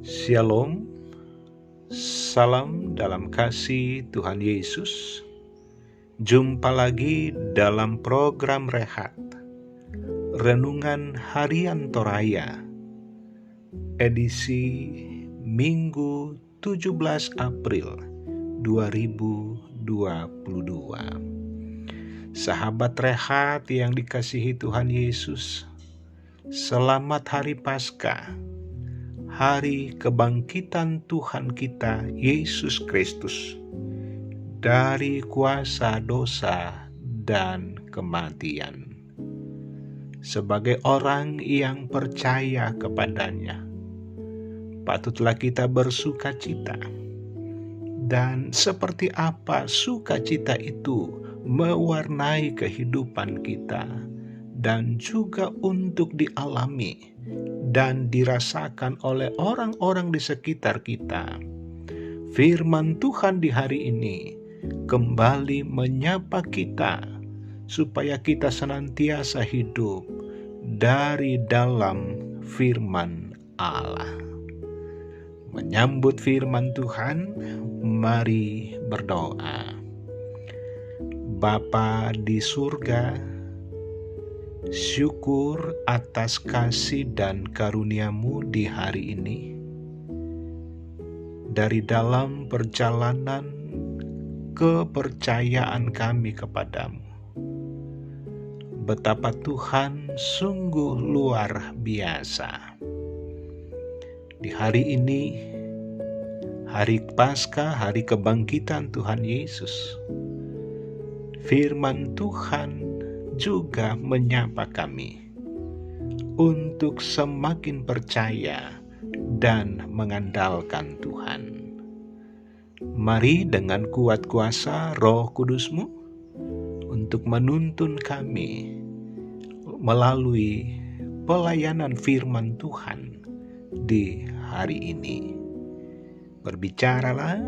Shalom, salam dalam kasih Tuhan Yesus. Jumpa lagi dalam program Rehat, Renungan Harian Toraya, edisi Minggu 17 April 2022. Sahabat Rehat yang dikasihi Tuhan Yesus, selamat Hari Paskah, Hari kebangkitan Tuhan kita Yesus Kristus dari kuasa dosa dan kematian. Sebagai orang yang percaya kepadanya, patutlah kita bersukacita. Dan seperti apa sukacita itu mewarnai kehidupan kita dan juga untuk dialami dan dirasakan oleh orang-orang di sekitar kita. Firman Tuhan di hari ini kembali menyapa kita supaya kita senantiasa hidup dari dalam firman Allah. Menyambut firman Tuhan, mari berdoa. Bapa di surga, syukur atas kasih dan karunia-Mu di hari ini. Dari dalam perjalanan kepercayaan kami kepadamu, betapa Tuhan sungguh luar biasa. Di hari ini, hari Paskah, hari kebangkitan Tuhan Yesus, firman Tuhan juga menyapa kami untuk semakin percaya dan mengandalkan Tuhan. Mari dengan kuat kuasa Roh Kudus-Mu untuk menuntun kami melalui pelayanan firman Tuhan di hari ini. Berbicaralah,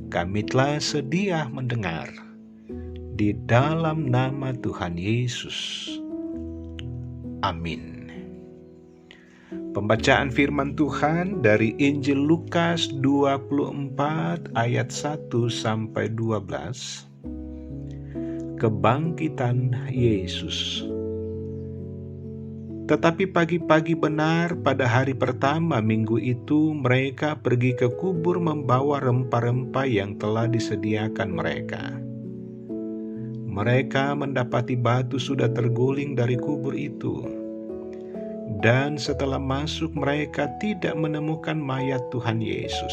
kami telah sedia mendengar. Di dalam nama Tuhan Yesus. Amin. Pembacaan firman Tuhan dari Injil Lukas 24 ayat 1 sampai 12. Kebangkitan Yesus. Tetapi pagi-pagi benar pada hari pertama minggu itu mereka pergi ke kubur membawa rempah-rempah yang telah disediakan mereka. Mereka mendapati batu sudah terguling dari kubur itu. Dan setelah masuk mereka tidak menemukan mayat Tuhan Yesus.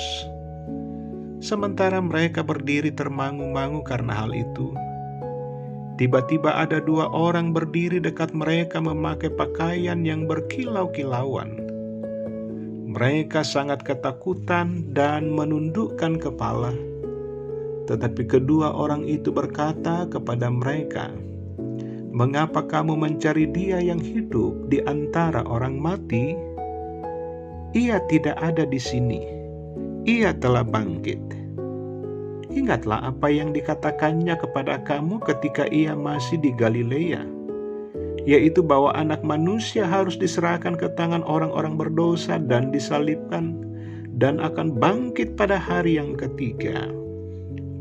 Sementara mereka berdiri termangu-mangu karena hal itu, tiba-tiba ada dua orang berdiri dekat mereka memakai pakaian yang berkilau-kilauan. Mereka sangat ketakutan dan menundukkan kepala. Tetapi kedua orang itu berkata kepada mereka, "Mengapa kamu mencari Dia yang hidup di antara orang mati? Ia tidak ada di sini. Ia telah bangkit. Ingatlah apa yang dikatakannya kepada kamu ketika Ia masih di Galilea, yaitu bahwa Anak Manusia harus diserahkan ke tangan orang-orang berdosa dan disalibkan, dan akan bangkit pada hari yang ketiga."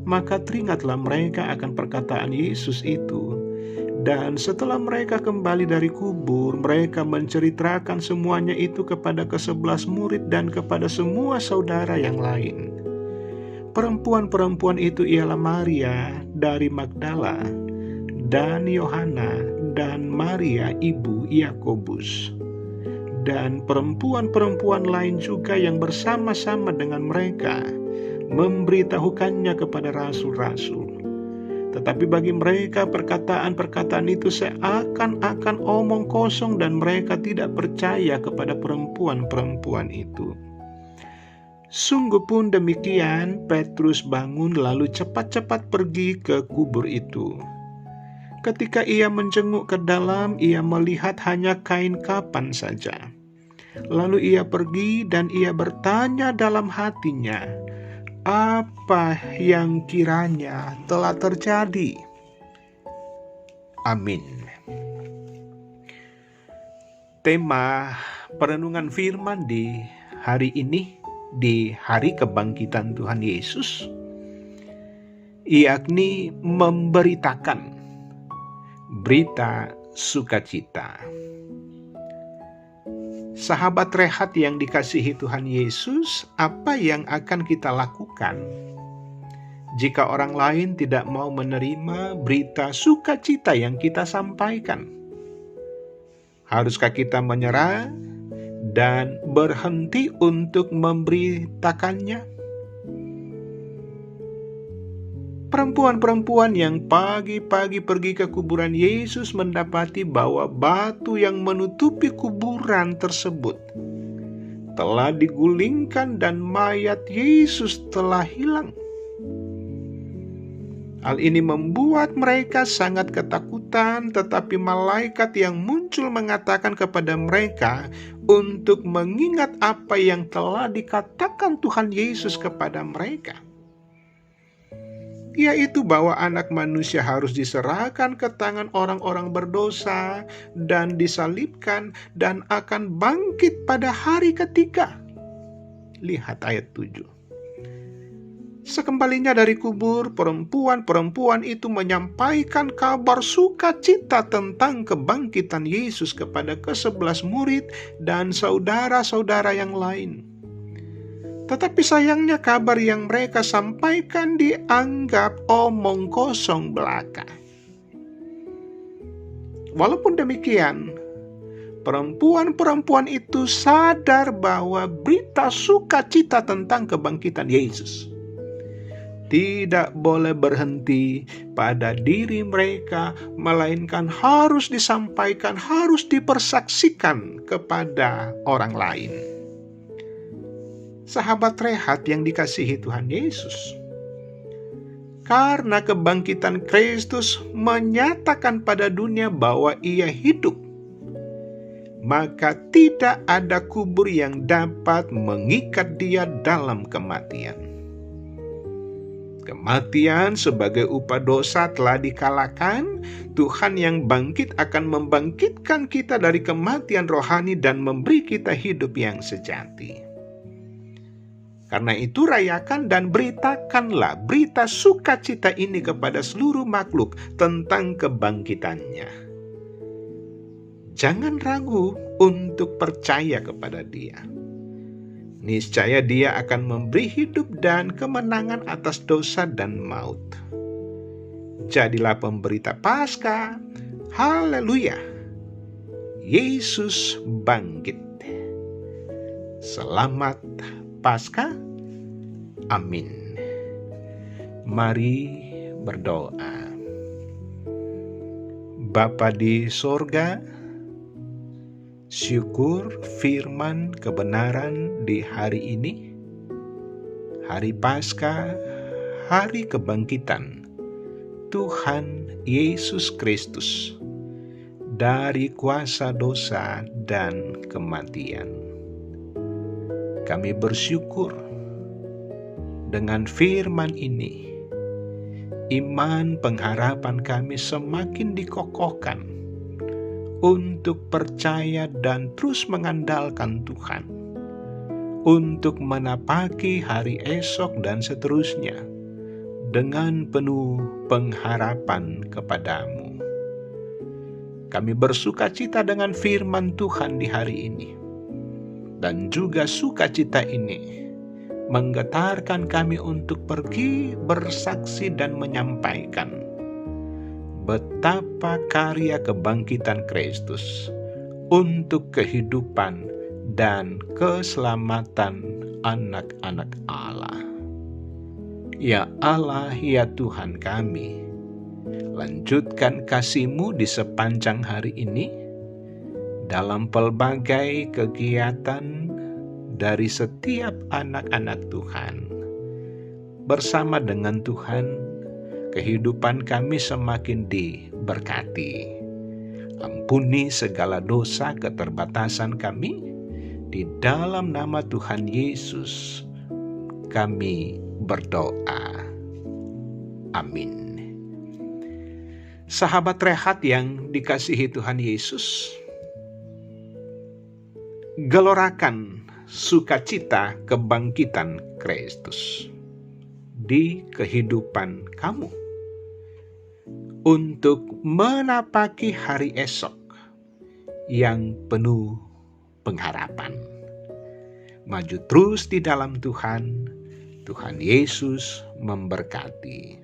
Maka teringatlah mereka akan perkataan Yesus itu. Dan setelah mereka kembali dari kubur, mereka menceritakan semuanya itu kepada ke-11 murid dan kepada semua saudara yang lain. Perempuan-perempuan itu ialah Maria dari Magdala, dan Yohana, dan Maria ibu Yakobus, dan perempuan-perempuan lain juga yang bersama-sama dengan mereka memberitahukannya kepada rasul-rasul. Tetapi bagi mereka perkataan-perkataan itu seakan-akan omong kosong dan mereka tidak percaya kepada perempuan-perempuan itu. Sungguh pun demikian, Petrus bangun lalu cepat-cepat pergi ke kubur itu. Ketika ia menjenguk ke dalam, ia melihat hanya kain kapan saja. Lalu ia pergi dan ia bertanya dalam hatinya, apa yang kiranya telah terjadi? Amin. Tema perenungan firman di hari ini di hari kebangkitan Tuhan Yesus, yakni memberitakan berita sukacita. Sahabat Rehat yang dikasihi Tuhan Yesus, apa yang akan kita lakukan jika orang lain tidak mau menerima berita sukacita yang kita sampaikan? Haruskah kita menyerah dan berhenti untuk memberitakannya? Perempuan-perempuan yang pagi-pagi pergi ke kuburan Yesus mendapati bahwa batu yang menutupi kuburan tersebut telah digulingkan dan mayat Yesus telah hilang. Hal ini membuat mereka sangat ketakutan, tetapi malaikat yang muncul mengatakan kepada mereka untuk mengingat apa yang telah dikatakan Tuhan Yesus kepada mereka, yaitu bahwa Anak Manusia harus diserahkan ke tangan orang-orang berdosa dan disalibkan dan akan bangkit pada hari ketiga. Lihat ayat 7. Sekembalinya dari kubur, perempuan-perempuan itu menyampaikan kabar sukacita tentang kebangkitan Yesus kepada ke-11 murid dan saudara-saudara yang lain. Tetapi sayangnya kabar yang mereka sampaikan dianggap omong kosong belaka. Walaupun demikian, perempuan-perempuan itu sadar bahwa berita sukacita tentang kebangkitan Yesus tidak boleh berhenti pada diri mereka, melainkan harus disampaikan, harus dipersaksikan kepada orang lain. Sahabat Rehat yang dikasihi Tuhan Yesus, karena kebangkitan Kristus menyatakan pada dunia bahwa Ia hidup, maka tidak ada kubur yang dapat mengikat Dia dalam kematian. Kematian sebagai upah dosa telah dikalahkan. Tuhan yang bangkit akan membangkitkan kita dari kematian rohani dan memberi kita hidup yang sejati. Karena itu rayakan dan beritakanlah berita sukacita ini kepada seluruh makhluk tentang kebangkitannya. Jangan ragu untuk percaya kepada Dia. Niscaya Dia akan memberi hidup dan kemenangan atas dosa dan maut. Jadilah pemberita Paskah. Haleluya! Yesus bangkit. Selamat Paskah. Amin. Mari berdoa. Bapa di sorga, syukur firman kebenaran di hari ini, hari Paskah, hari kebangkitan Tuhan Yesus Kristus dari kuasa dosa dan kematian. Kami bersyukur dengan firman ini, iman pengharapan kami semakin dikokohkan untuk percaya dan terus mengandalkan Tuhan, untuk menapaki hari esok dan seterusnya dengan penuh pengharapan kepadamu. Kami bersukacita dengan firman Tuhan di hari ini, dan juga sukacita ini menggetarkan kami untuk pergi bersaksi dan menyampaikan betapa karya kebangkitan Kristus untuk kehidupan dan keselamatan anak-anak Allah. Ya Allah, ya Tuhan kami, lanjutkan kasih-Mu di sepanjang hari ini dalam pelbagai kegiatan dari setiap anak-anak Tuhan. Bersama dengan Tuhan, kehidupan kami semakin diberkati. Ampuni segala dosa keterbatasan kami. Di dalam nama Tuhan Yesus kami berdoa. Amin. Sahabat Rehat yang dikasihi Tuhan Yesus, gelorakan sukacita kebangkitan Kristus di kehidupan kamu, untuk menapaki hari esok yang penuh pengharapan. Maju terus di dalam Tuhan. Tuhan Yesus memberkati.